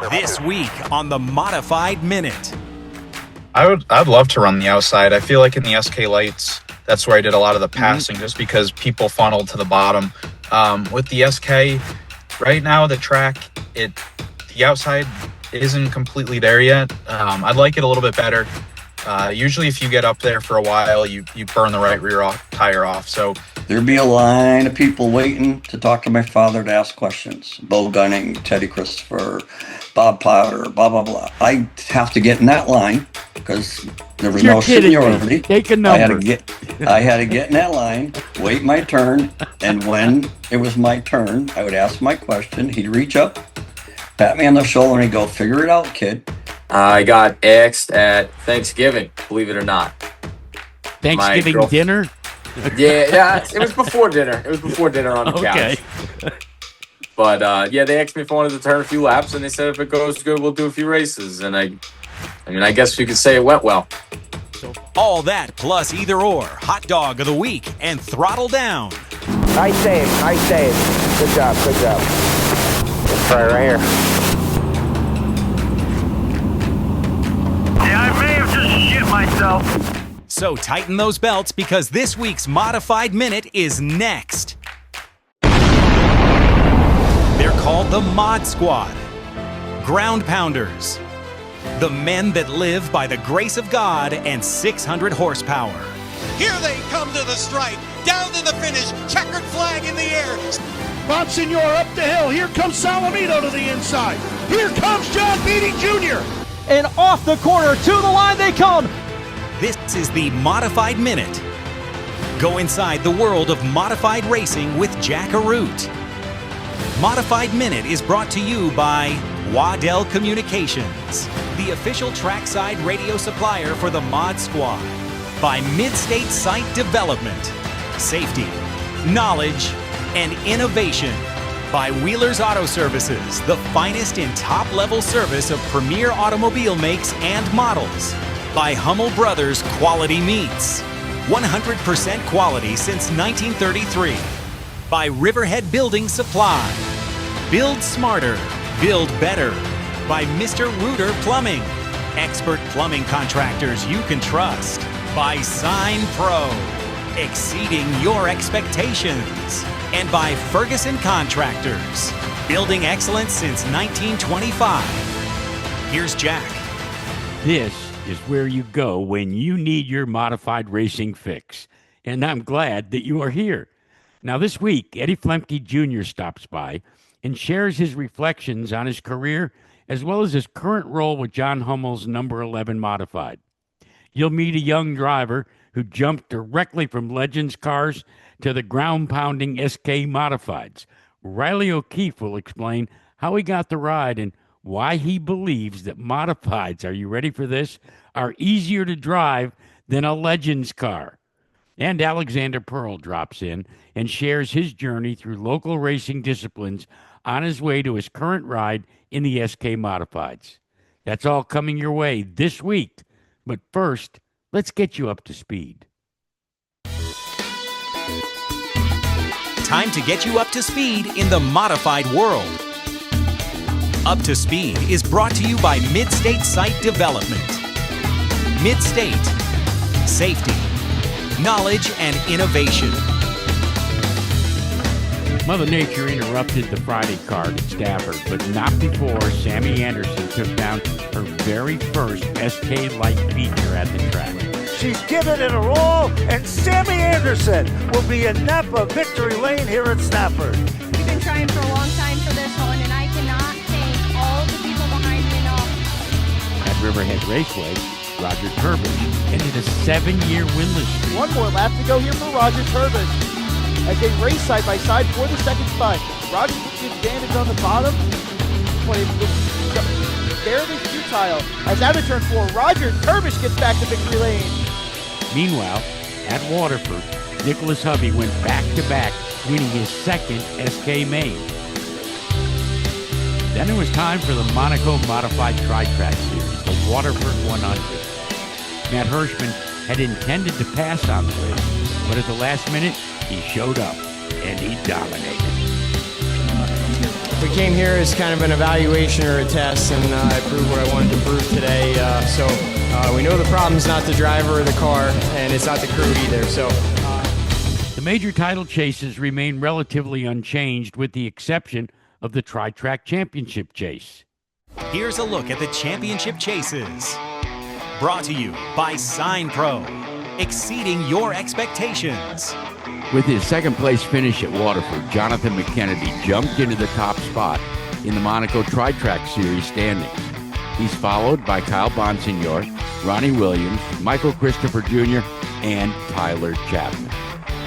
This week on the Modified Minute. I'd love to run the outside. I feel like in the SK Lights, that's where I did a lot of the passing, just because people funneled to the bottom. With the SK, right now the track, the outside isn't completely there yet. I'd like it a little bit better. Usually if you get up there for a while, you burn the right rear tire off. So there'd be a line of people waiting to talk to my father to ask questions. Bo Gunning, Teddy Christopher, Bob Potter, blah, blah, blah. I have to get in that line because there was no seniority. Take a number. I had to get in that line, wait my turn, and when it was my turn, I would ask my question. He'd reach up, pat me on the shoulder, and he'd go, "Figure it out, kid." I got asked at Thanksgiving, believe it or not. Thanksgiving dinner? Yeah, it was before dinner. It was before dinner on the couch. But they asked me if I wanted to turn a few laps, and they said if it goes good, we'll do a few races. And I guess you could say it went well. All that plus either or, hot dog of the week, and throttle down. Nice save. Good job. Let's try right here. Yeah, I may have just shit myself. So tighten those belts because this week's Modified Minute is next. They're called the Mod Squad. Ground pounders. The men that live by the grace of God and 600 horsepower. Here they come to the stripe, down to the finish, checkered flag in the air. Bonsignor up the hill, here comes Salamito to the inside. Here comes John Beatty Jr. And off the corner, to the line they come. This is the Modified Minute. Go inside the world of modified racing with Jack Arute. Modified Minute is brought to you by Waddell Communications, the official trackside radio supplier for the Mod Squad. By Mid-State Site Development, safety, knowledge, and innovation. By Wheeler's Auto Services, the finest in top-level service of premier automobile makes and models. By Hummel Brothers Quality Meats, 100% quality since 1933. By Riverhead Building Supply, build smarter, build better. By Mr. Reuter Plumbing, expert plumbing contractors you can trust. By Sign Pro, exceeding your expectations. And by Ferguson Contractors, building excellence since 1925. Here's Jack. This is where you go when you need your modified racing fix. And I'm glad that you are here. Now this week, Eddie Flemke Jr. stops by and shares his reflections on his career as well as his current role with John Hummel's number 11 modified. You'll meet a young driver who jumped directly from Legends cars to the ground-pounding SK modifieds. Riley O'Keefe will explain how he got the ride and why he believes that modifieds, are you ready for this, are easier to drive than a Legends car. And Alexander Pearl drops in and shares his journey through local racing disciplines on his way to his current ride in the SK modifieds. That's all coming your way this week. But first, let's get you up to speed. Time to get you up to speed in the modified world. Up to Speed is brought to you by Mid-State Site Development. Mid-State. Safety. Knowledge and innovation. Mother Nature interrupted the Friday card at Stafford, but not before Sammy Anderson took down her very first SK Light feature at the track. She's given it a roll, and Sammy Anderson will be in Napa Victory Lane here at Stafford. We've been trying for a long time for this one, and I cannot thank all the people behind me enough. At Riverhead Raceway, Roger Turbish ended a 7-year winless streak. One more lap to go here for Roger Turbish as they race side by side for the second spot. Roger gets the advantage on the bottom, but it was barely futile. As out of turn 4, Roger Turbish gets back to victory lane. Meanwhile, at Waterford, Nicholas Hubby went back-to-back, winning his second SK main. Then it was time for the Monaco Modified Tri-Track Series, the Waterford 100. Matt Hirschman had intended to pass on the race, but at the last minute, he showed up, and he dominated. We came here as kind of an evaluation or a test, and I proved what I wanted to prove today. So we know the problem's not the driver or the car, and it's not the crew either. So the major title chases remain relatively unchanged with the exception of the Tri-Track Championship chase. Here's a look at the championship chases. Brought to you by Sign Pro, exceeding your expectations. With his second place finish at Waterford, Jonathan McKennedy jumped into the top spot in the Monaco Tri-Track Series standings. He's followed by Kyle Bonsignor, Ronnie Williams, Michael Christopher Jr., and Tyler Chapman.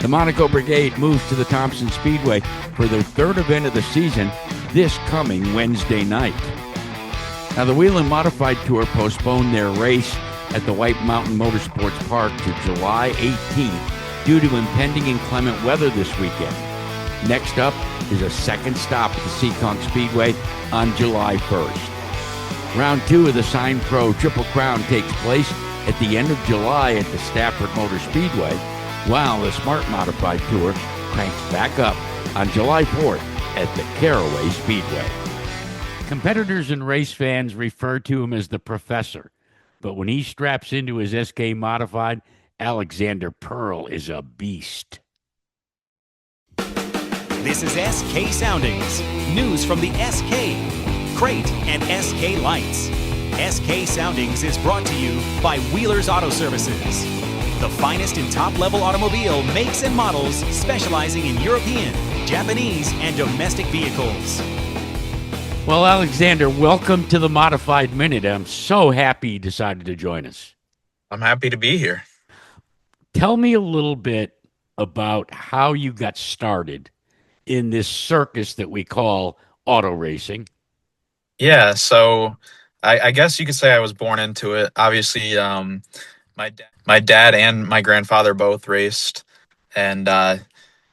The Monaco Brigade moves to the Thompson Speedway for their third event of the season this coming Wednesday night. Now, the Whelen Modified Tour postponed their race at the White Mountain Motorsports Park to July 18th due to impending inclement weather this weekend. Next up is a second stop at the Seekonk Speedway on July 1st. Round 2 of the Sign Pro Triple Crown takes place at the end of July at the Stafford Motor Speedway, while the Smart Modified Tour cranks back up on July 4th at the Caraway Speedway. Competitors and race fans refer to him as the Professor, but when he straps into his SK Modified, Alexander Pearl is a beast. This is SK Soundings, news from the SK, Crate, and SK Lights. SK Soundings is brought to you by Wheeler's Auto Services, the finest in top-level automobile makes and models specializing in European, Japanese, and domestic vehicles. Well, Alexander, welcome to the Modified Minute. I'm so happy you decided to join us. I'm happy to be here. Tell me a little bit about how you got started in this circus that we call auto racing. Yeah, so I guess you could say I was born into it. Obviously, my dad and my grandfather both raced, and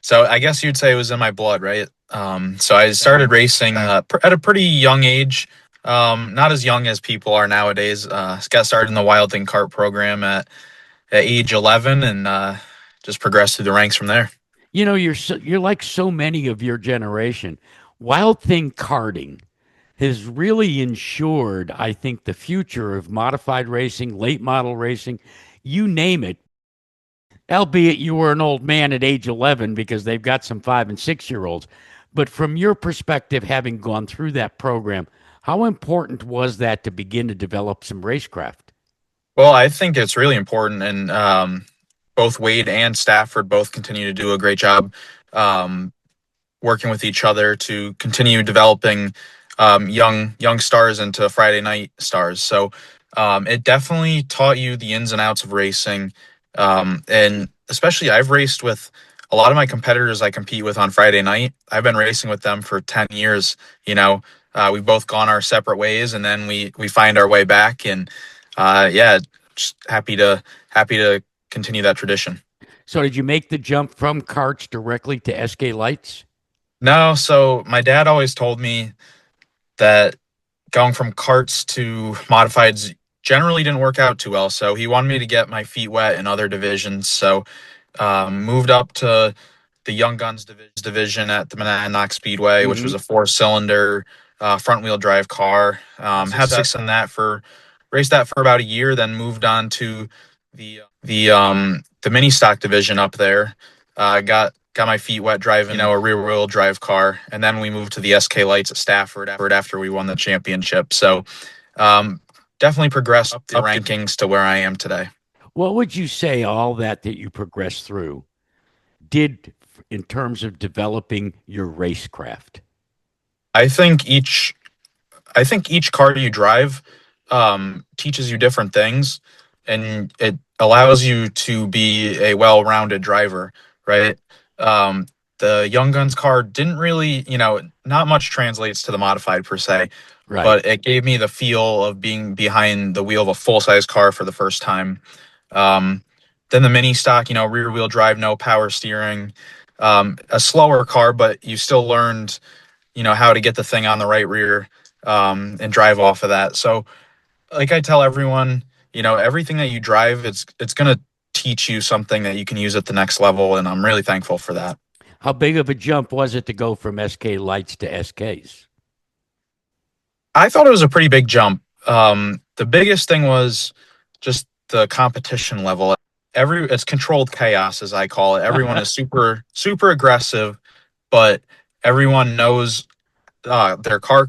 so I guess you'd say it was in my blood, right? So I started racing at a pretty young age, not as young as people are nowadays. Got started in the Wild Thing Kart program at age 11, and just progressed through the ranks from there. You know, you're like so many of your generation. Wild Thing Karting has really ensured, I think, the future of modified racing, late model racing, you name it. Albeit you were an old man at age 11 because they've got some 5 and 6 year olds. But from your perspective, having gone through that program, how important was that to begin to develop some racecraft? Well, I think it's really important, and both Wade and Stafford both continue to do a great job working with each other to continue developing young stars into Friday night stars. So it definitely taught you the ins and outs of racing, and especially I've raced with a lot of my competitors I compete with on Friday night. I've been racing with them for 10 years. You know, we've both gone our separate ways, and then we find our way back, and yeah, just happy to continue that tradition. So did you make the jump from karts directly to SK Lights? No, so my dad always told me that going from karts to modifieds generally didn't work out too well. So he wanted me to get my feet wet in other divisions. So moved up to the Young Guns division at the Monadnock Speedway, which was a 4-cylinder front wheel drive car. Had success in that raced that for about a year, then moved on to the mini stock division up there. Got my feet wet driving, a rear wheel drive car, and then we moved to the SK Lights at Stafford after we won the championship. So definitely progressed up the rankings to where I am today. What would you say all that you progressed through did in terms of developing your racecraft? I think each car you drive teaches you different things, and it allows you to be a well-rounded driver, right? The Young Guns car didn't really, not much translates to the modified per se, right, but it gave me the feel of being behind the wheel of a full-size car for the first time. Then the mini stock, rear wheel drive, no power steering, a slower car, but you still learned, how to get the thing on the right rear, and drive off of that. So like I tell everyone, everything that you drive, it's going to teach you something that you can use at the next level. And I'm really thankful for that. How big of a jump was it to go from SK Lights to SKs? I thought it was a pretty big jump. The biggest thing was just the competition level. It's controlled chaos, as I call it. Everyone is super aggressive, but everyone knows their car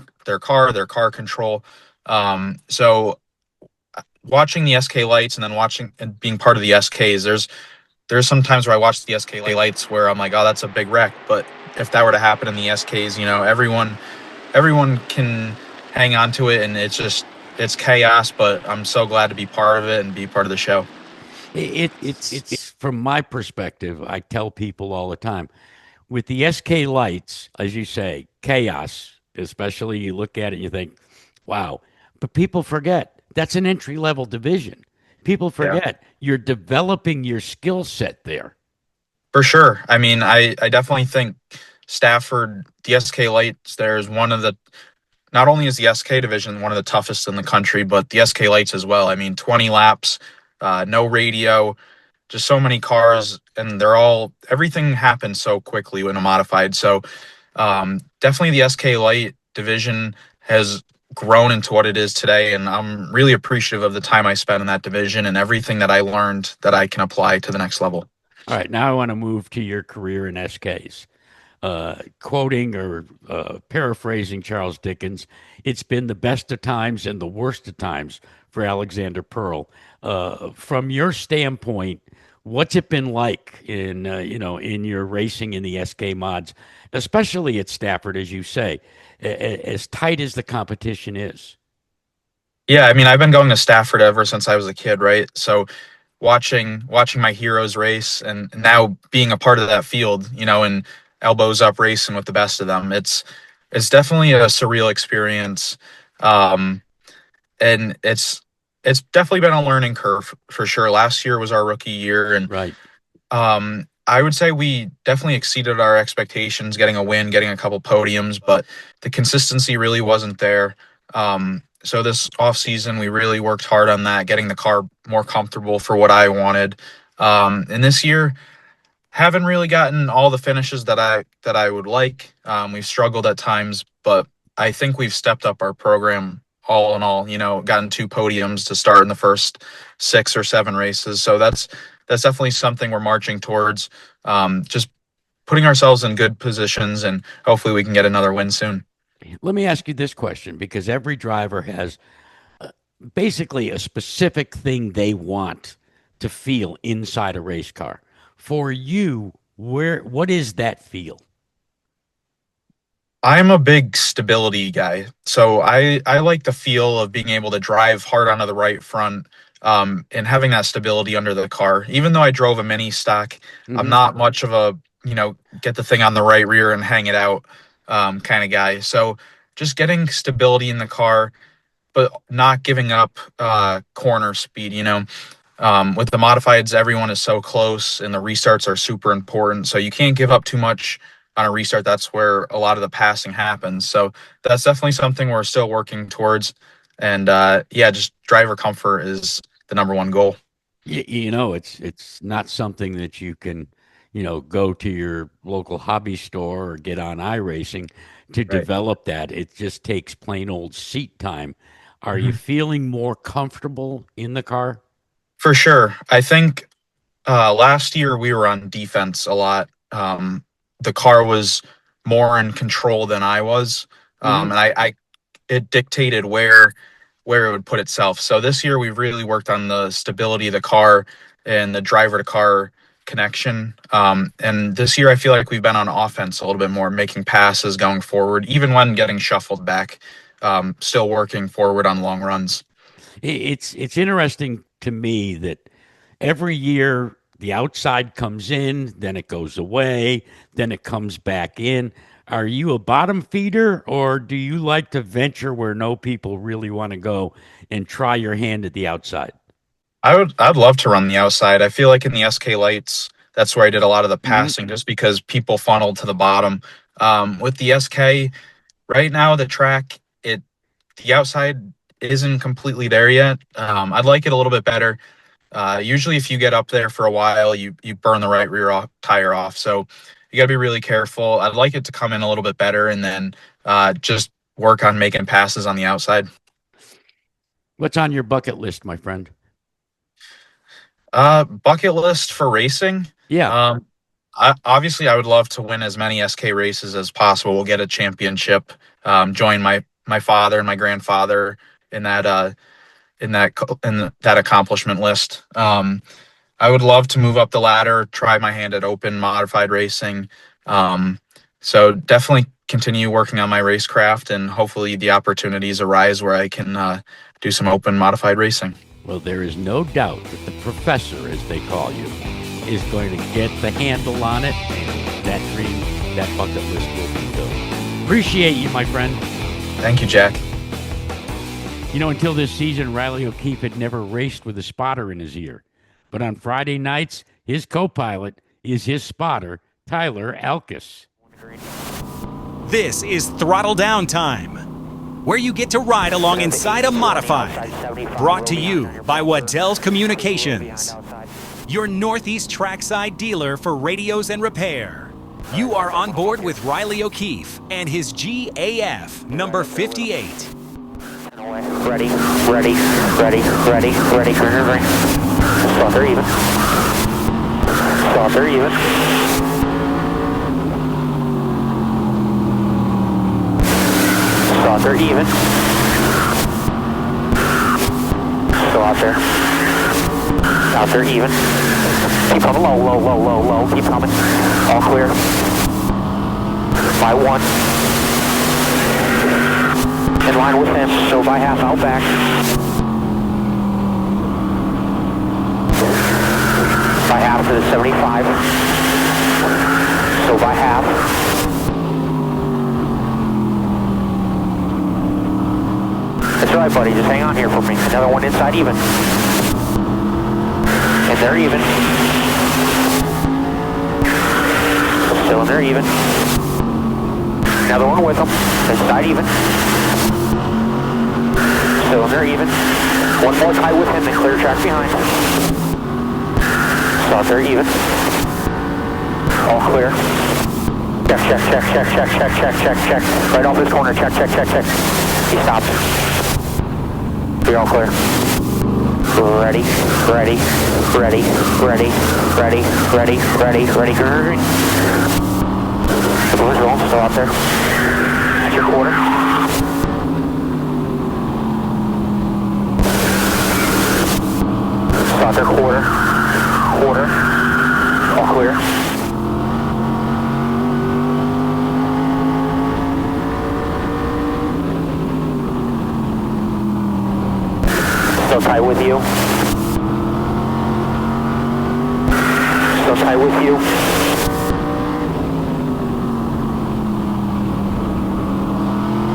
control. So watching the SK lights and then watching and being part of the SKs, there's some times where I watch the SK lights where I'm like, oh, that's a big wreck. But if that were to happen in the SKs, everyone can hang on to it, and it's chaos. But I'm so glad to be part of it and be part of the show. It's from my perspective, I tell people all the time, with the SK lights, as you say, chaos, especially you look at it and you think, wow. But people forget that's an entry level division. People forget you're developing your skill set there. For sure. I mean, I definitely think Stafford, the SK lights, there's one of the, not only is the SK division one of the toughest in the country, but the SK lights as well. I mean, 20 laps, no radio, just so many cars, and everything happens so quickly when a modified. So definitely the SK light division has grown into what it is today, and I'm really appreciative of the time I spent in that division and everything that I learned that I can apply to the next level. All right, now I want to move to your career in SKs. Quoting or paraphrasing Charles Dickens, it's been the best of times and the worst of times for Alexander Pearl. From your standpoint, what's it been like in in your racing in the SK mods, especially at Stafford, as you say, as tight as the competition is? Yeah, I mean, I've been going to Stafford ever since I was a kid, right? So watching my heroes race and now being a part of that field, and elbows up racing with the best of them, it's definitely a surreal experience. And it's definitely been a learning curve for sure. Last year was our rookie year, and right. I would say we definitely exceeded our expectations, getting a win, getting a couple podiums, but the consistency really wasn't there. So this off season, we really worked hard on that, getting the car more comfortable for what I wanted. And this year, haven't really gotten all the finishes that I would like. We've struggled at times, but I think we've stepped up our program all in all. Gotten 2 podiums to start in the first 6 or 7 races. So that's definitely something we're marching towards. Just putting ourselves in good positions, and hopefully we can get another win soon. Let me ask you this question, because every driver has basically a specific thing they want to feel inside a race car. For you, what is that feel? I'm a big stability guy. So I like the feel of being able to drive hard onto the right front, and having that stability under the car. Even though I drove a mini stock, I'm not much of a, get the thing on the right rear and hang it out kind of guy. So just getting stability in the car, but not giving up corner speed. With the modifieds, everyone is so close, and the restarts are super important. So you can't give up too much on a restart. That's where a lot of the passing happens. So that's definitely something we're still working towards. And just driver comfort is the number one goal. It's not something that you can, go to your local hobby store or get on iRacing to develop that. It just takes plain old seat time. Are you feeling more comfortable in the car? For sure. I think last year we were on defense a lot. The car was more in control than I was, and it dictated where it would put itself. So this year we've really worked on the stability of the car and the driver to car connection. And this year I feel like we've been on offense a little bit more, making passes going forward, even when getting shuffled back, still working forward on long runs. It's interesting to me that every year the outside comes in, then it goes away, then it comes back in. Are you a bottom feeder, or do you like to venture where no people really want to go and try your hand at the outside? I'd love to run the outside. I feel like in the SK lights, that's where I did a lot of the passing, just because people funneled to the bottom. With the SK right now, the track, the outside isn't completely there yet. I'd like it a little bit better. Usually if you get up there for a while, you burn the right rear tire off. So you got to be really careful. I'd like it to come in a little bit better, and then just work on making passes on the outside. What's on your bucket list, my friend? Bucket list for racing. Yeah. Obviously, I would love to win as many SK races as possible. We'll get a championship. Join my father and my grandfather in that accomplishment list. I would love to move up the ladder, try my hand at open modified racing. So definitely continue working on my racecraft, and hopefully the opportunities arise where I can do some open modified racing. Well, there is no doubt that the professor, as they call you, is going to get the handle on it, and that dream, that bucket list will be filled. Appreciate you, my friend. Thank you, Jack. You know, until this season, Riley O'Keefe had never raced with a spotter in his ear. But on Friday nights, his co-pilot is his spotter, Tyler Alkis. This is Throttle Down Time, where you get to ride along inside a modified. Brought to you by Waddell's Communications, your Northeast trackside dealer for radios and repair. You are on board with Riley O'Keefe and his GAF number 58. Ready, ready, ready, ready, ready, turn ring. Saucer even. Saucer even. Saucer even. Saucer. Saucer even. Keep coming low, low, low, low, low. Keep coming. All clear. By one. In line with him, so by half out back. By half to the 75. So by half. That's all right, buddy, just hang on here for me. Another one inside even. And they're even. Still in there even. Another one with them. Inside even. Still in there even. One more tie with him and clear track behind. Start there even. All clear. Check, check, check, check, check, check, check, check, check. Right off this corner. Check, check, check, check. He stopped. We're all clear. Ready, ready, ready, ready, ready, ready, ready, ready, green. The balloon's rolling, still out there. That's your quarter. Stop there, quarter, all clear. Still tight with you. Still tight with you.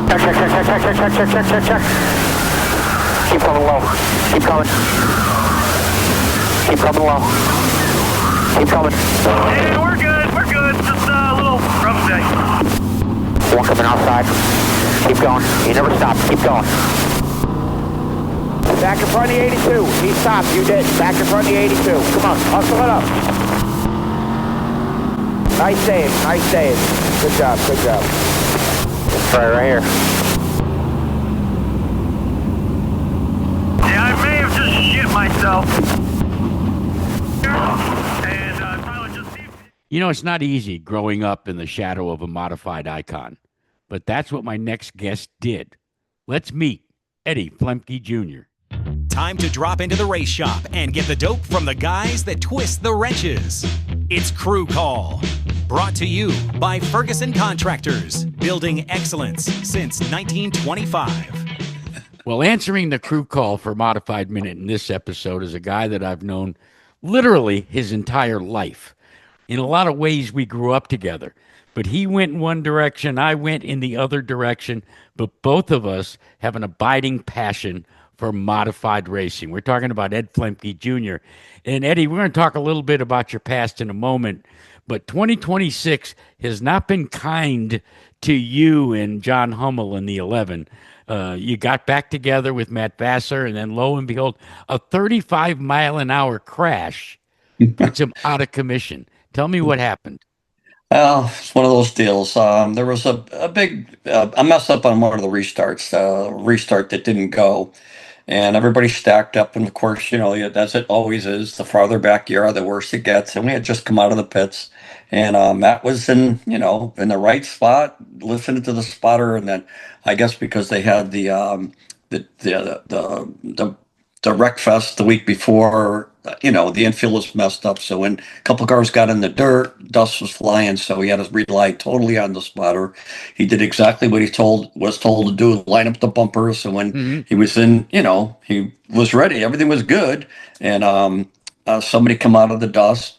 Check, check, check, check, check, check, check, check, check, check, check. Keep coming low. Keep coming. Keep coming low. Keep coming. Hey, we're good. We're good. Just a little rough day. One coming outside. Keep going. You never stop. Keep going. Back in front of the 82. He stopped. You did. Back in front of the 82. Come on. Hustle it up. Nice save. Nice save. Good job. Good job. Right here. Yeah, I may have just shit myself. You know, it's not easy growing up in the shadow of a modified icon, but that's what my next guest did. Let's meet Eddie Flemke Jr. Time to drop into the race shop and get the dope from the guys that twist the wrenches. It's Crew Call, brought to you by Ferguson Contractors, building excellence since 1925. Well, answering the crew call for Modified Minute in this episode is a guy that I've known literally his entire life. In a lot of ways, we grew up together, but he went in one direction, I went in the other direction, but both of us have an abiding passion for modified racing. We're talking about Ed Flemke Jr. And Eddie, we're going to talk a little bit about your past in a moment, but 2026 has not been kind to you and John Hummel in the 11. You got back together with Matt Vassar, and then lo and behold, a 35-mile-an-hour crash puts him out of commission. Tell me what happened. Well, it's one of those deals. There was a big a mess up on one of the restarts, restart that didn't go, and everybody stacked up. And of course, yeah, as it always is, the farther back you are, the worse it gets. And we had just come out of the pits, and Matt was in the right spot, listening to the spotter, and then I guess because they had the wreck fest the week before, the infield was messed up. So when a couple cars got in the dirt, dust was flying. So he had to rely totally on the spotter. He did exactly what he was told to do, line up the bumpers. So when he was in, he was ready. Everything was good. And somebody come out of the dust,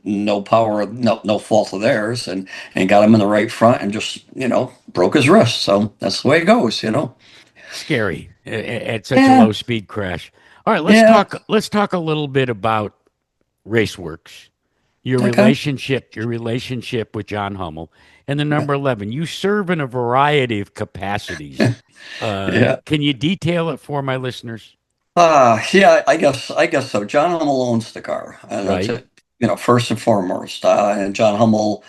no power, no fault of theirs, and got him in the right front and just, broke his wrist. So that's the way it goes. Scary at such a low speed crash. All right, let's talk a little bit about Raceworks. Your relationship with John Hummel, and the number 11. You serve in a variety of capacities. Can you detail it for my listeners? Yeah, I guess so. John Hummel owns the car. That's Right. it, first and foremost. And John Hummel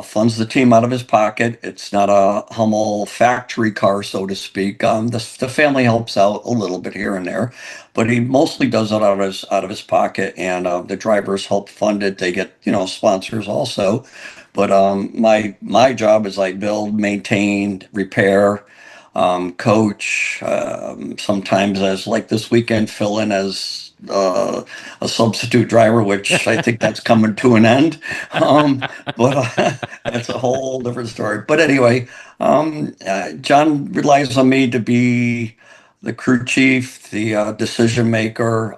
funds the team out of his pocket. It's not a Hummel factory car, so to speak. The family helps out a little bit here and there, but he mostly does it out of his pocket, and the drivers help fund it. They get sponsors also, but my job is I build, maintain, repair, coach. Sometimes, as like this weekend, fill in as a substitute driver, which I think that's coming to an end. But that's a whole different story. But anyway, John relies on me to be the crew chief, the decision maker.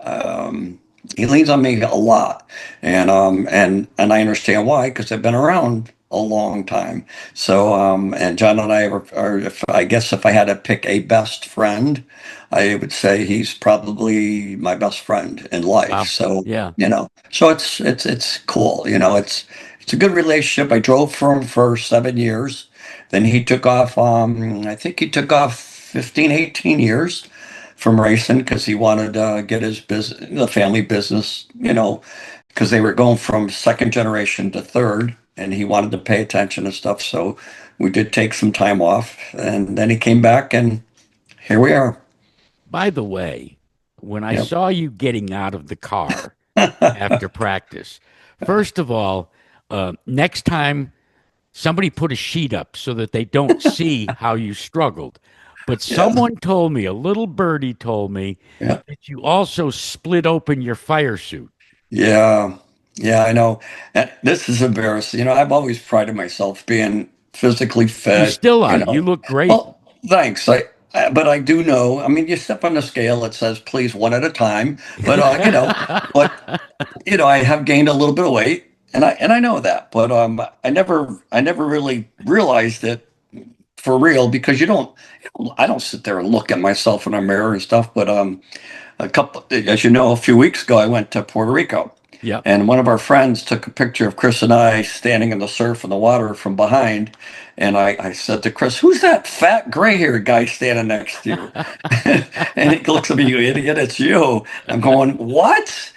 He leans on me a lot, and I understand why, because I've been around a long time. So and John and I are if I had to pick a best friend, I would say he's probably my best friend in life. Wow. So Yeah. so it's cool. It's a good relationship. I drove for him for 7 years. Then he took off. I think he took off 15, 18 years from racing because he wanted to get his business, the family business, because they were going from second generation to third, and he wanted to pay attention and stuff. So we did take some time off, and then he came back, and here we are. By the way, when I Yep. saw you getting out of the car after practice, first of all, next time somebody put a sheet up so that they don't see how you struggled. But someone told me, a little birdie told me, Yeah. that you also split open your fire suit. Yeah, yeah, I know. And this is embarrassing. I've always prided myself being physically You fit. still are. You look great. Well, thanks. But I do know. I mean, you step on the scale, it says please one at a time. But I have gained a little bit of weight, and I know that. But I never really realized it for real, because I don't sit there and look at myself in a mirror and stuff. But as you know, a few weeks ago, I went to Puerto Rico. Yeah. And one of our friends took a picture of Chris and I standing in the surf and the water from behind. And I said to Chris, "Who's that fat gray-haired guy standing next to you?" And he looks at me, "You idiot, it's you." I'm going, "What?"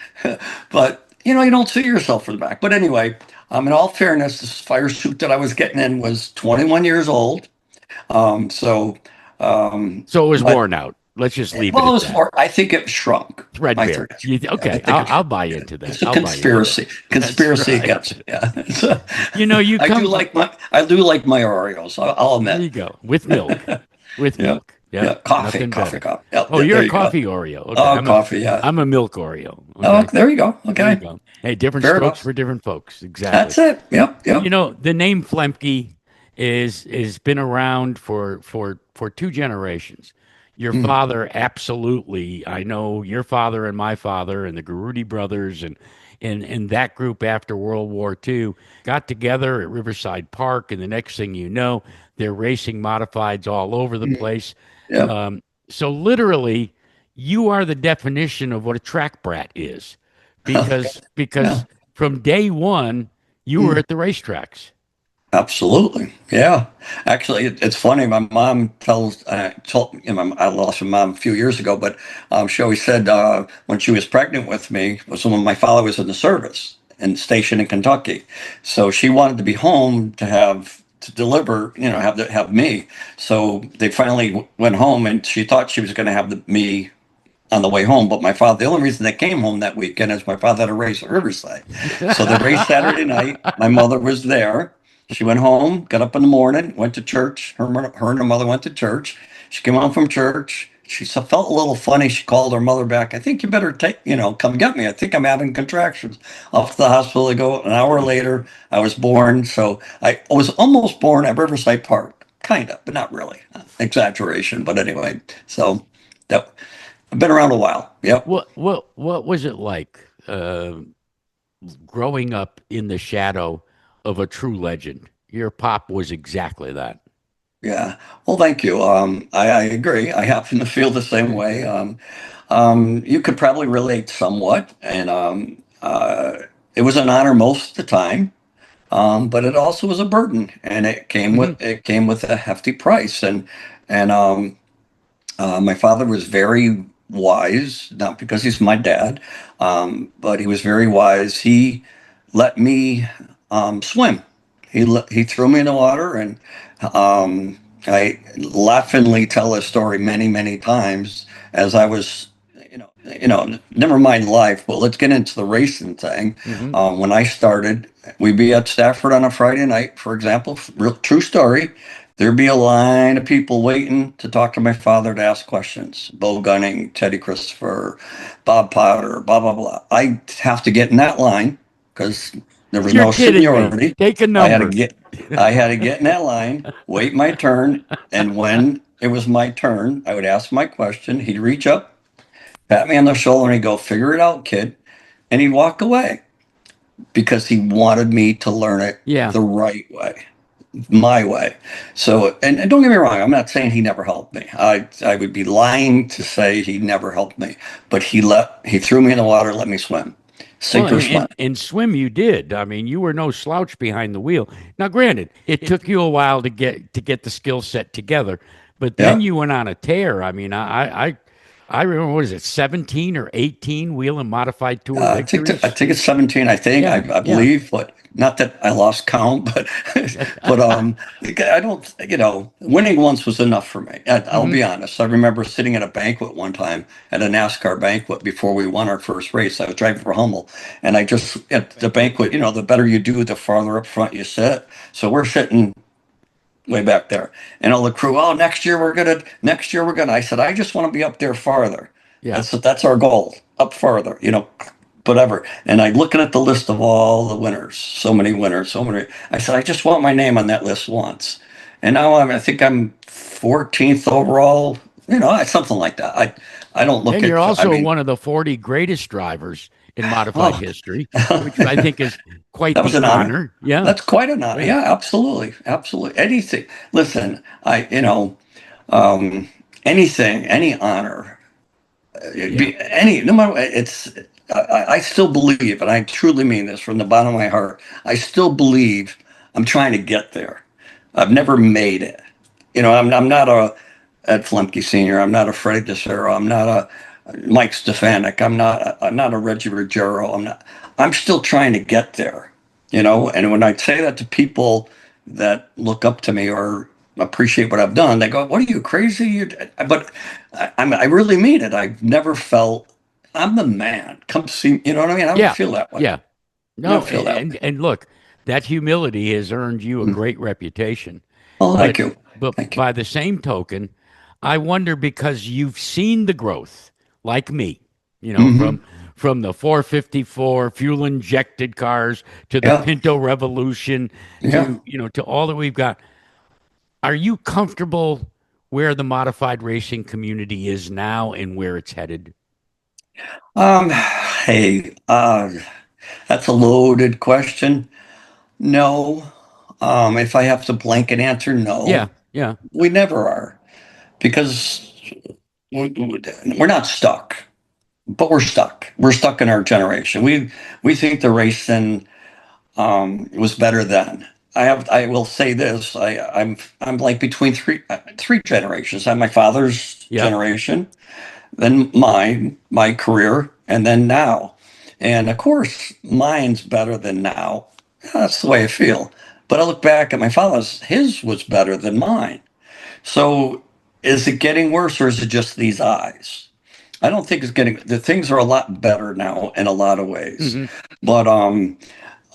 But you don't see yourself from the back. But anyway, in all fairness, this fire suit that I was getting in was 21 years old. So it was worn out. Let's just leave well, it it at was that. more. I think it shrunk. Threadbare. Okay, I'll buy into that. It's a I'll buy into conspiracy. that. Conspiracy That's right. against it. Yeah. You I come. do like my Oreos. I'll admit. There you go. With milk. With Yeah. milk. Yeah, coffee, Nothing coffee, better. coffee. Yep, Oh, yeah, you're there a you go. coffee Oreo. Okay. Oh, coffee, yeah. I'm a milk Oreo. Oh, Okay. there you go. There Okay. you go. Hey, different Fair strokes enough. for different folks. Exactly. That's it. Yep, yep. The name Flemke is been around for two generations. Your father, absolutely. I know your father and my father and the Garuti brothers and that group after World War II got together at Riverside Park, and the next thing you know, they're racing modifieds all over the place. Yeah. So literally, you are the definition of what a track brat is, because Yeah. from day one you were at the racetracks. Absolutely. Yeah. Actually, it's funny. My mom I lost my mom a few years ago, but she always said when she was pregnant with me, was when my father was in the service. and stationed in Kentucky. So she wanted to be home to deliver, have me. So they finally went home, and she thought she was going to have me on the way home. But my father, the only reason they came home that weekend is my father had a race at Riverside. So the race Saturday night, my mother was there. She went home, got up in the morning, went to church. Her and her mother went to church. She came home from church. She felt a little funny. She called her mother back. I think you better come get me. I think I'm having contractions. Off to the hospital they go. An hour later, I was born. So I was almost born at Riverside Park, kind of, but not really. Exaggeration, but anyway. So that I've been around a while. Yep. What was it like growing up in the shadow of a true legend? Your pop was exactly that. Yeah. Well, thank you. I agree. I happen to feel the same way. You could probably relate somewhat, and it was an honor most of the time, but it also was a burden, and it came with a hefty price. And my father was very wise, not because he's my dad, but he was very wise. He let me swim. He threw me in the water, and I laughingly tell this story many, many times as I was, never mind life, but let's get into the racing thing. When I started, we'd be at Stafford on a Friday night, for example, real true story. There'd be a line of people waiting to talk to my father to ask questions. Bo Gunning, Teddy Christopher, Bob Potter, blah, blah, blah. I'd have to get in that line because there was no seniority. Me. Take a number. I had to get in that line, wait my turn, and when it was my turn, I would ask my question. He'd reach up, pat me on the shoulder, and he'd go, "Figure it out, kid," and he'd walk away because he wanted me to learn it the right way, my way. So, and don't get me wrong, I'm not saying he never helped me. I would be lying to say he never helped me, but he threw me in the water, let me swim. Sink or swim. And swim you did. I mean, you were no slouch behind the wheel. Now, granted, it took you a while to get the skill set together, but then you went on a tear. I mean, I remember, what is it, 17 or 18 wheel and modified tour victories? I think it's 17. I think I believe, but not that I lost count. But I don't. Winning once was enough for me. I'll be honest. I remember sitting at a banquet one time at a NASCAR banquet before we won our first race. I was driving for Hummel, and I just at the banquet. The better you do, the farther up front you sit. So we're sitting way back there, and all the crew, next year we're gonna. I said, I just want to be up there farther. Yeah, that's our goal, up farther. Whatever. And I looking at the list of all the winners, so many winners, so many. I said, I just want my name on that list once, and now I think I'm 14th overall. Something like that. I don't look. And you're also one of the 40 greatest drivers in modified history, which I think is quite the honor. Yeah, that's quite an honor. Yeah, absolutely. Anything. Listen, anything, any honor, no matter. I still believe, and I truly mean this from the bottom of my heart. I still believe I'm trying to get there. I've never made it. I'm not a Ed Flemke Sr. I'm not a Freddie DeSero. I'm not a Mike Stefanik. I'm not a Reggie Ruggiero. I'm still trying to get there, and when I say that to people that look up to me or appreciate what I've done, they go, "What are you, crazy?" But I really mean it. I've never felt I'm the man. Come see, you know what I mean? I don't feel that way. Yeah. No, and look, that humility has earned you a great reputation. Oh, thank you. But by the same token, I wonder, because you've seen the growth, like me, from the 454 fuel injected cars to the Pinto Revolution to all that we've got. Are you comfortable where the modified racing community is now and where it's headed? Hey, that's a loaded question. No. If I have to blanket answer, no. Yeah. We never are, because we're not stuck, but we're stuck. We're stuck in our generation. We think the racing was better then. I will say this. I'm like between three generations. I have my father's generation, then my career, and then now. And of course, mine's better than now. That's the way I feel. But I look back at my father's, his was better than mine. So is it getting worse or is it just these eyes? I don't think it's getting, the things are a lot better now in a lot of ways. But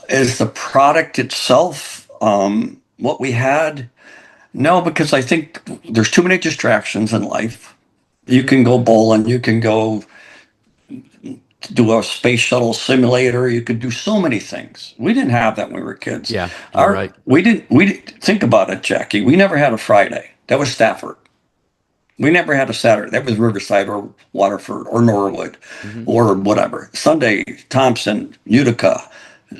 is the product itself what we had? No, because I think there's too many distractions in life. You can go bowling, you can go do a space shuttle simulator. You could do so many things. We didn't have that when we were kids. Yeah, you're right. We didn't think about it, Jackie. We never had a Friday. That was Stafford. We never had a Saturday. That was Riverside or Waterford or Norwood or whatever. Sunday, Thompson, Utica,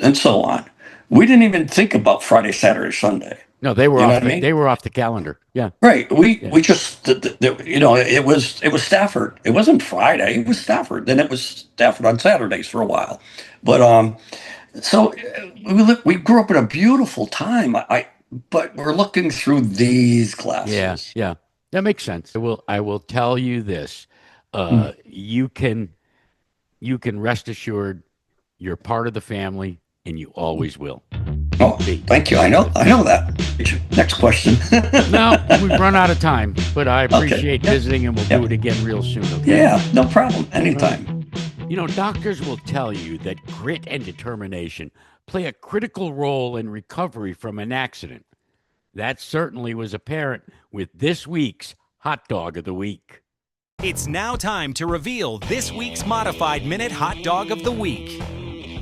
and so on. We didn't even think about Friday, Saturday, Sunday. No, they were You know off. what I mean? They were off the calendar. Yeah. Right. We just it was Stafford. It wasn't Friday. It was Stafford. Then it was Stafford on Saturdays for a while. But so we grew up in a beautiful time. But we're looking through these glasses. Yeah. That makes sense. I will tell you this. You can rest assured you're part of the family and you always will. Oh, thank you. I know that. Next question. No, we've run out of time, but I appreciate visiting and we'll do it again real soon. Okay? Yeah, no problem. Anytime. You know, doctors will tell you that grit and determination play a critical role in recovery from an accident. That certainly was apparent with this week's Hot Dog of the Week. It's now time to reveal this week's Modified Minute Hot Dog of the Week.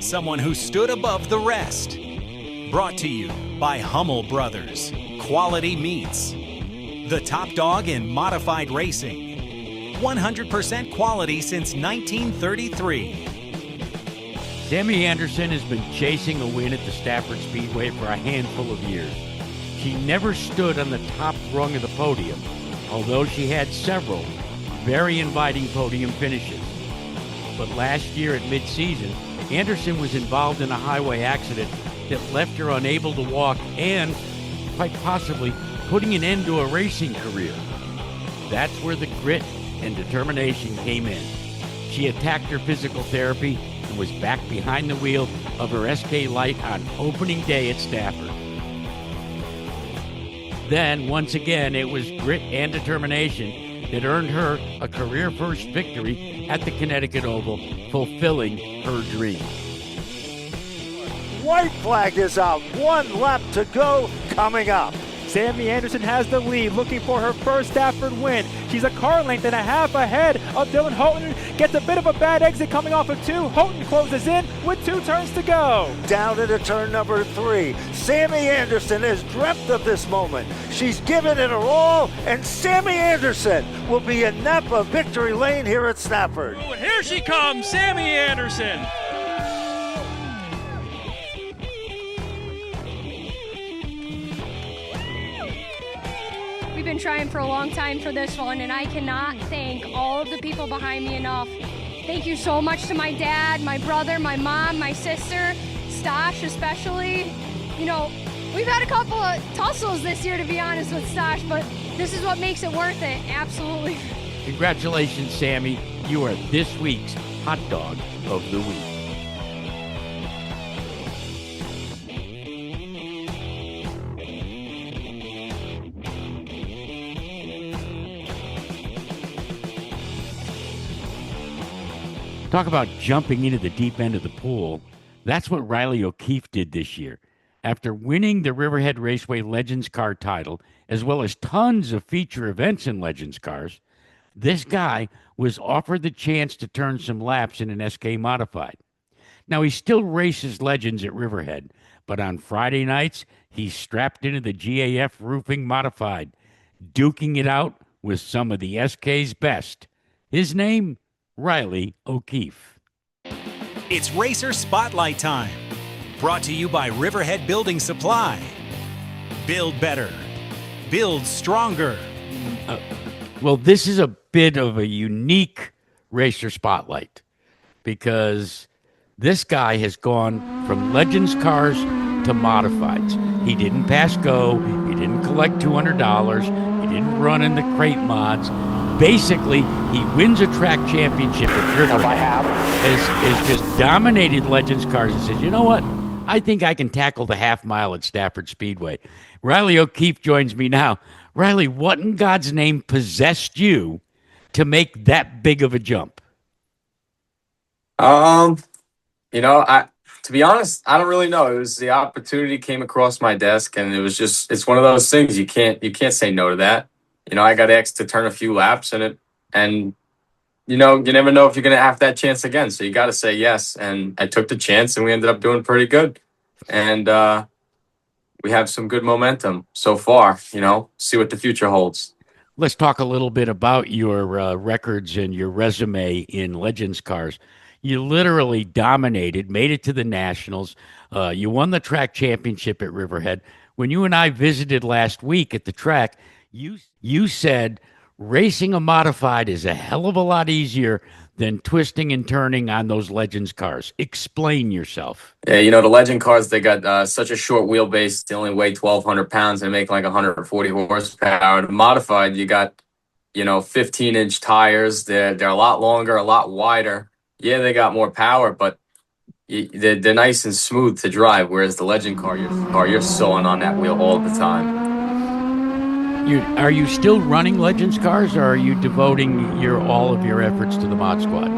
Someone who stood above the rest. Brought to you by Hummel Brothers, Quality Meats. The top dog in modified racing. 100% quality since 1933. Sammy Anderson has been chasing a win at the Stafford Speedway for a handful of years. She never stood on the top rung of the podium, although she had several very inviting podium finishes. But last year at mid-season, Anderson was involved in a highway accident that left her unable to walk and, quite possibly, putting an end to a racing career. That's where the grit and determination came in. She attacked her physical therapy and was back behind the wheel of her SK Light on opening day at Stafford. Then, once again, it was grit and determination that earned her a career-first victory at the Connecticut Oval, fulfilling her dream. White flag is out. 1 lap to go coming up. Sammy Anderson has the lead, looking for her first Stafford win. She's a car length and a half ahead of Dylan Houghton. Gets a bit of a bad exit coming off of 2. Houghton closes in with 2 turns to go. Down into turn number 3. Sammy Anderson has dreamt of this moment. She's given it her all, and Sammy Anderson will be in Napa victory lane here at Stafford. Oh, and here she comes, Sammy Anderson. We've been trying for a long time for this one, and I cannot thank all of the people behind me enough. Thank you so much to my dad, my brother, my mom, my sister, Stosh especially. You know, we've had a couple of tussles this year, to be honest, with Stosh, but this is what makes it worth it, absolutely. Congratulations, Sammy. You are this week's Hot Dog of the Week. Talk about jumping into the deep end of the pool. That's what Riley O'Keefe did this year. After winning the Riverhead Raceway Legends Car title, as well as tons of feature events in Legends Cars, this guy was offered the chance to turn some laps in an SK Modified. Now, he still races Legends at Riverhead, but on Friday nights, he's strapped into the GAF Roofing Modified, duking it out with some of the SK's best. His name? Riley O'Keefe. It's Racer Spotlight time. Brought to you by Riverhead Building Supply. Build better. Build stronger. Well, this is a bit of a unique Racer Spotlight because this guy has gone from Legends Cars to Modifieds. He didn't pass go. He didn't collect $200. He didn't run in the crate mods. basically, he wins a track championship at Riverhead, has just dominated Legends cars and says, you know what? I think I can tackle the half mile at Stafford Speedway. Riley O'Keefe joins me now. Riley, what in God's name possessed you to make that big of a jump? To be honest, I don't really know. It was the opportunity came across my desk, and it's one of those things you can't say no to that. I got asked to turn a few laps and you never know if you're going to have that chance again. So you got to say yes. And I took the chance, and we ended up doing pretty good. And we have some good momentum so far, see what the future holds. Let's talk a little bit about your records and your resume in Legends cars. You literally dominated, made it to the Nationals. You won the track championship at Riverhead. When you and I visited last week at the track, you said racing a modified is a hell of a lot easier than twisting and turning on those Legends cars. Explain yourself. Yeah, the Legend cars, they got such a short wheelbase. They only weigh 1,200 pounds and make like 140 horsepower. The modified, you got, 15-inch tires. They're a lot longer, a lot wider. Yeah, they got more power, but they're nice and smooth to drive, whereas the Legend car, you're sawing on that wheel all the time. Are you still running Legends cars, or are you devoting all of your efforts to the Mod Squad?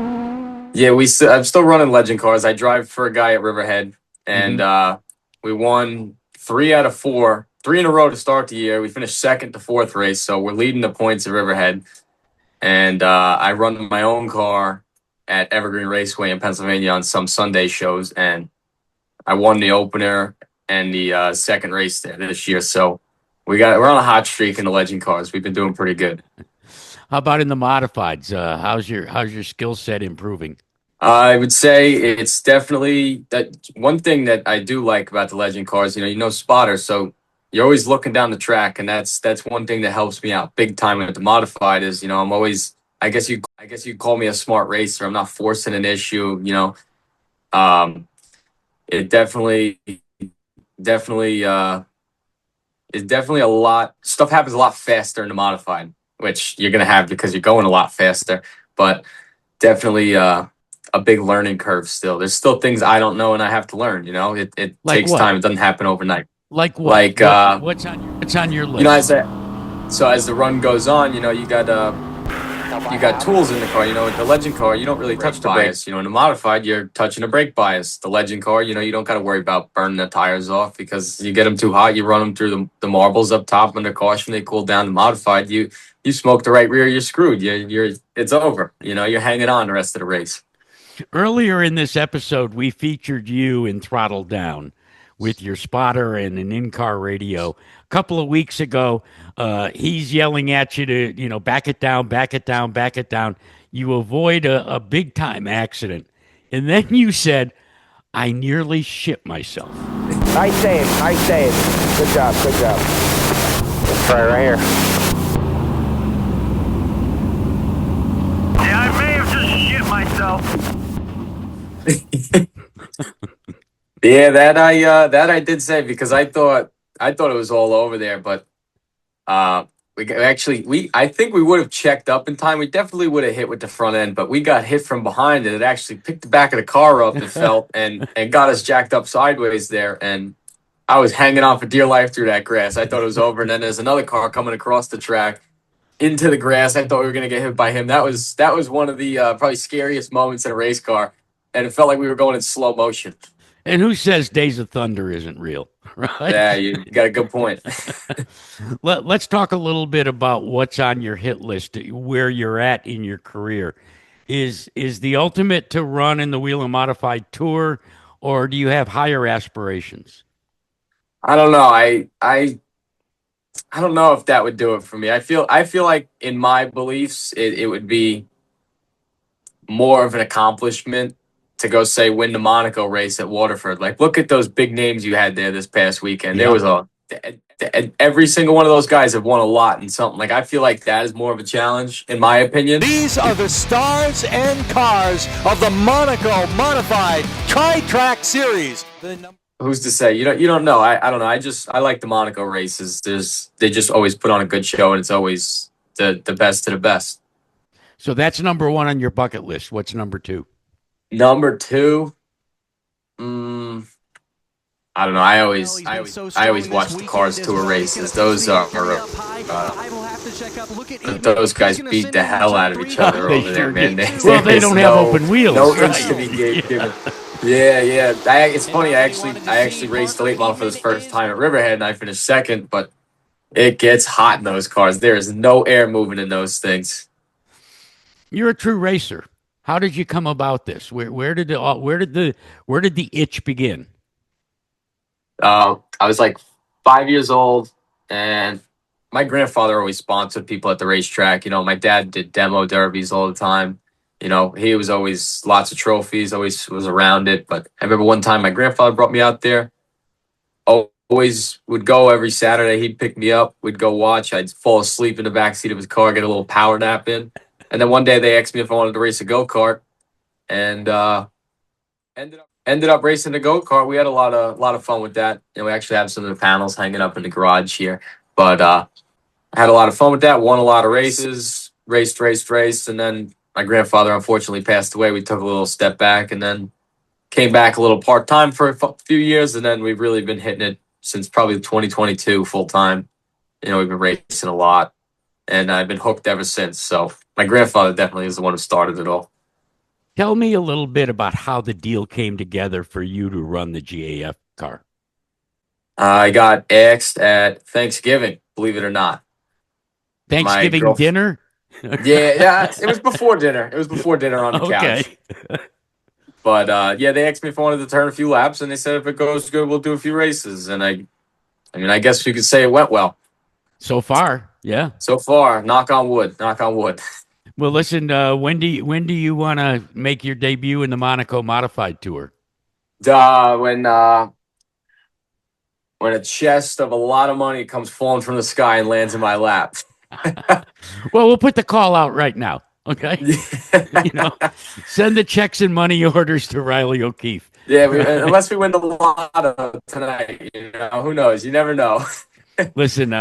Yeah, I'm still running Legend cars. I drive for a guy at Riverhead, and we won 3 out of 4, 3 in a row to start the year. We finished second to fourth race, so we're leading the points at Riverhead. And I run my own car at Evergreen Raceway in Pennsylvania on some Sunday shows, and I won the opener and the second race there this year. So we're on a hot streak in the Legend cars. We've been doing pretty good. How about in the modifieds? How's your skill set improving? I would say it's definitely that one thing that I do like about the Legend cars. Spotter, so you're always looking down the track, and that's one thing that helps me out big time with the modified. Is I'm always, I guess you call me a smart racer. I'm not forcing an issue. It definitely is definitely a lot. Stuff happens a lot faster in the modified, which you're gonna have because you're going a lot faster. But definitely a big learning curve still. There's still things I don't know and I have to learn. It Like takes what? time. It doesn't happen overnight. Like what? Like what's on your list? As the run goes on, you got tools in the car. With the Legend car, you don't really touch the bias. In the modified, you're touching the brake bias. The Legend car, you don't got to worry about burning the tires off because you get them too hot, you run them through the marbles up top under caution. They cool down. The modified, you smoke the right rear, you're screwed. It's over. You're hanging on the rest of the race. Earlier in this episode, we featured you in Throttle Down with your spotter and an in-car radio. A couple of weeks ago, he's yelling at you to, back it down, back it down, back it down. You avoid a big-time accident. And then you said, I nearly shit myself. Nice save. Good job. Let's try right here. Yeah, I may have just shit myself. Yeah, that I did say because I thought it was all over there, but I think we would have checked up in time. We definitely would have hit with the front end, but we got hit from behind, and it actually picked the back of the car up. It felt and got us jacked up sideways there, and I was hanging on for dear life through that grass. I thought it was over, and then there's another car coming across the track into the grass. I thought we were gonna get hit by him. That was one of the probably scariest moments in a race car, and it felt like we were going in slow motion. And who says Days of Thunder isn't real, right? Yeah, you got a good point. Let's talk a little bit about what's on your hit list, where you're at in your career. Is the ultimate to run in the Whelen Modified Tour, or do you have higher aspirations? I don't know. I don't know if that would do it for me. I feel like in my beliefs, it would be more of an accomplishment to go say win the Monaco race at Waterford. Like, look at those big names you had there this past weekend. There was every single one of those guys have won a lot in something. Like, I feel like that is more of a challenge, in my opinion. These are the stars and cars of the Monaco Modified Tri-Track Series. Who's to say? You don't know. I don't know. I like the Monaco races. They just always put on a good show, and it's always the best to the best. So that's number one on your bucket list. What's number two? Number two, I don't know. I always watch the Cars Tour races. Those are those guys beat the hell out of each other over there, man. They don't have open wheels. No inch to be given. Yeah. It's funny. I actually raced the late model for this first time at Riverhead, and I finished second. But it gets hot in those cars. There is no air moving in those things. You're a true racer. How did you come about this? Where did the itch begin? I was like 5 years old, and my grandfather always sponsored people at the racetrack. You know, my dad did demo derbies all the time. You know, he was always lots of trophies, always was around it. But I remember one time my grandfather brought me out there. Always would go every Saturday. He'd pick me up. We'd go watch. I'd fall asleep in the backseat of his car, get a little power nap in. And then one day they asked me if I wanted to race a go-kart, and ended up racing the go-kart. We had a lot of fun with that. We actually have some of the panels hanging up in the garage here. But I had a lot of fun with that, won a lot of races, raced, and then my grandfather unfortunately passed away. We took a little step back and then came back a little part-time for a few years, and then we've really been hitting it since probably 2022 full-time. We've been racing a lot, and I've been hooked ever since. So my grandfather definitely is the one who started it all. Tell me a little bit about how the deal came together for you to run the GAF car. I got asked at Thanksgiving, believe it or not. Thanksgiving dinner? Yeah, it was before dinner. It was before dinner on the couch. But they asked me if I wanted to turn a few laps, and they said if it goes good, we'll do a few races. And I guess you could say it went well. So far, yeah. So far, knock on wood. Knock on wood. Well, listen. When do you want to make your debut in the Monaco Modified Tour? When a chest of a lot of money comes falling from the sky and lands in my lap. Well, we'll put the call out right now. Okay. Send the checks and money orders to Riley O'Keefe. Yeah, unless we win the lotto tonight, who knows? You never know. Listen,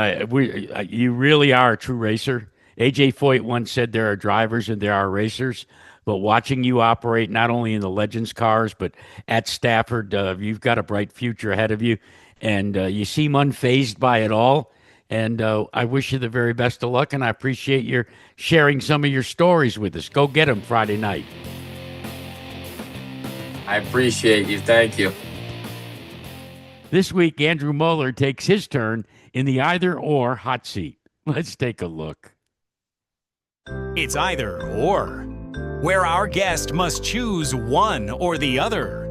you really are a true racer. AJ Foyt once said there are drivers and there are racers, but watching you operate not only in the Legends cars, but at Stafford, you've got a bright future ahead of you, and you seem unfazed by it all. And I wish you the very best of luck, and I appreciate your sharing some of your stories with us. Go get them Friday night. I appreciate you. Thank you. This week, Andrew Moeller takes his turn in the either-or hot seat. Let's take a look. It's either or, where our guest must choose one or the other.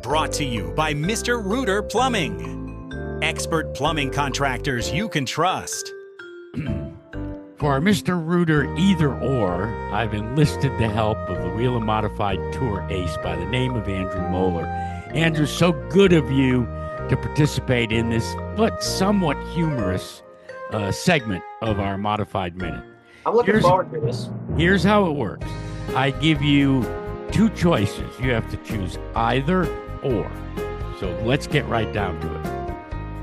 Brought to you by Mr. Reuter Plumbing. Expert plumbing contractors you can trust. For our Mr. Reuter either or, I've enlisted the help of the Whelen Modified Tour ace by the name of Andrew Moeller. Andrew, so good of you to participate in this but somewhat humorous segment of our Modified Minute. I'm looking forward to this. Here's how it works. I give you two choices. You have to choose either or. So let's get right down to it.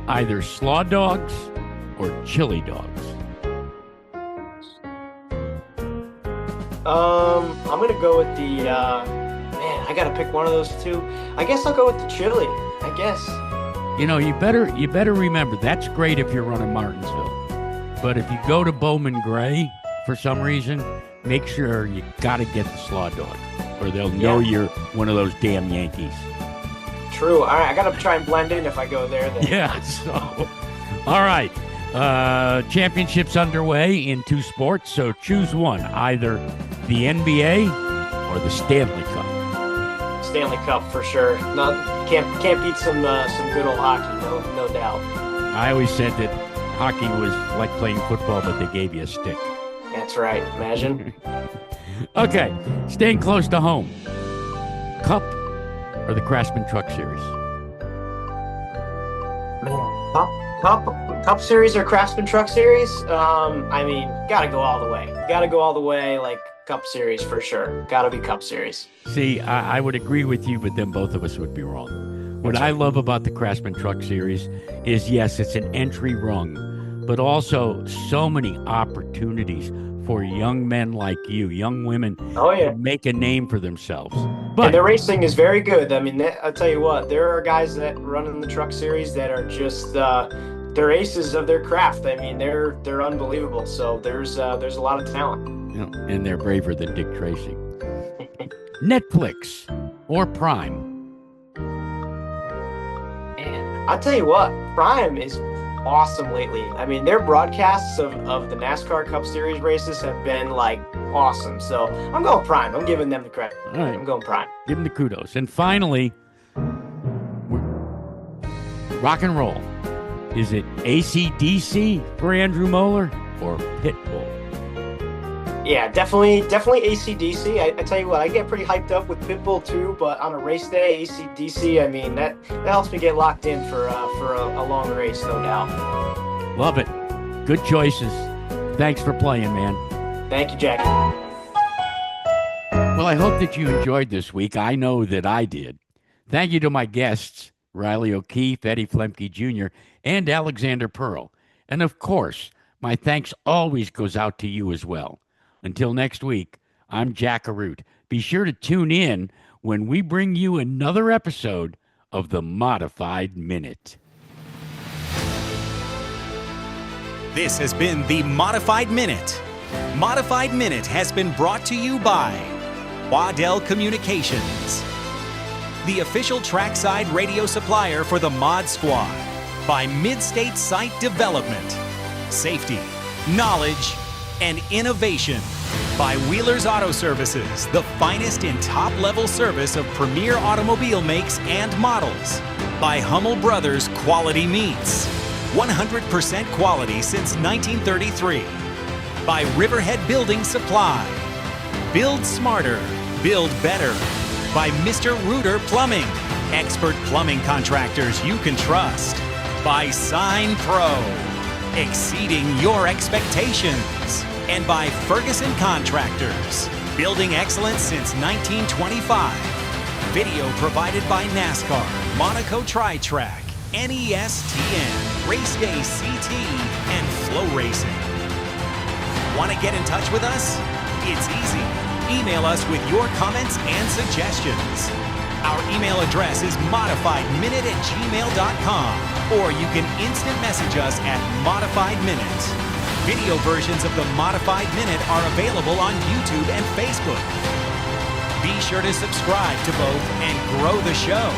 Either slaw dogs or chili dogs. I'm gonna go with the man, I gotta pick one of those two. I guess I'll go with the chili. I guess. You better remember that's great if you're running Martinsville. But if you go to Bowman Gray for some reason, make sure you gotta get the slaw dog, or they'll know you're one of those damn Yankees. True. All right, I gotta try and blend in if I go there. Then. Yeah. So, all right. Championships underway in two sports, so choose one, either the NBA or the Stanley Cup. Stanley Cup for sure. Can't beat some good old hockey, no doubt. I always said that hockey was like playing football, but they gave you a stick. That's right. Imagine. Okay, staying close to home. Cup or the Craftsman Truck Series? Cup Series or Craftsman Truck Series? Gotta go all the way. Gotta go all the way, like Cup Series for sure. Gotta be Cup Series. See, I would agree with you, but then both of us would be wrong. What I love about the Craftsman Truck Series is, yes, it's an entry rung, but also so many opportunities for young men like you, young women Oh, yeah. to make a name for themselves. But And the racing is very good. I mean, I'll tell you what, there are guys that run in the truck series that are just they're aces of their craft. I mean, they're unbelievable. So there's a lot of talent. you know, and they're braver than Dick Tracy. Netflix or Prime? Man, I'll tell you what, Prime is awesome lately. I mean, their broadcasts of the NASCAR Cup Series races have been like awesome. So I'm going Prime. I'm giving them the credit. All right. I'm going Prime. Give them the kudos. And finally, rock and roll. Is it AC/DC for Andrew Moeller or Pitbull? Yeah, definitely AC/DC. I tell you what, I get pretty hyped up with Pitbull too, but on a race day, AC/DC, I mean, that helps me get locked in for a long race, no doubt. Love it. Good choices. Thanks for playing, man. Thank you, Jack. Well, I hope that you enjoyed this week. I know that I did. Thank you to my guests, Riley O'Keefe, Eddie Flemke Jr., and Alexander Pearl. And of course, my thanks always goes out to you as well. Until next week, I'm Jack Arute. Be sure to tune in when we bring you another episode of the Modified Minute. This has been the Modified Minute. Modified Minute has been brought to you by Waddell Communications, the official trackside radio supplier for the Mod Squad, by Midstate Site Development, safety, knowledge, and innovation, by Wheeler's Auto Services, the finest in top-level service of premier automobile makes and models, by Hummel Brothers Quality Meats, 100% quality since 1933, by Riverhead Building Supply, Build Smarter, Build Better, by Mr. Reuter Plumbing, expert plumbing contractors you can trust, by Sign Pro, exceeding your expectations, and by Ferguson Contractors, building excellence since 1925. Video provided by NASCAR, Monaco Tri-Track, NESTN, Race Day CT, and Flow Racing. Want to get in touch with us? It's easy. Email us with your comments and suggestions. Our email address is modifiedminute@gmail.com, or you can instant message us at Modified Minute. Video versions of the Modified Minute are available on YouTube and Facebook. Be sure to subscribe to both and grow the show.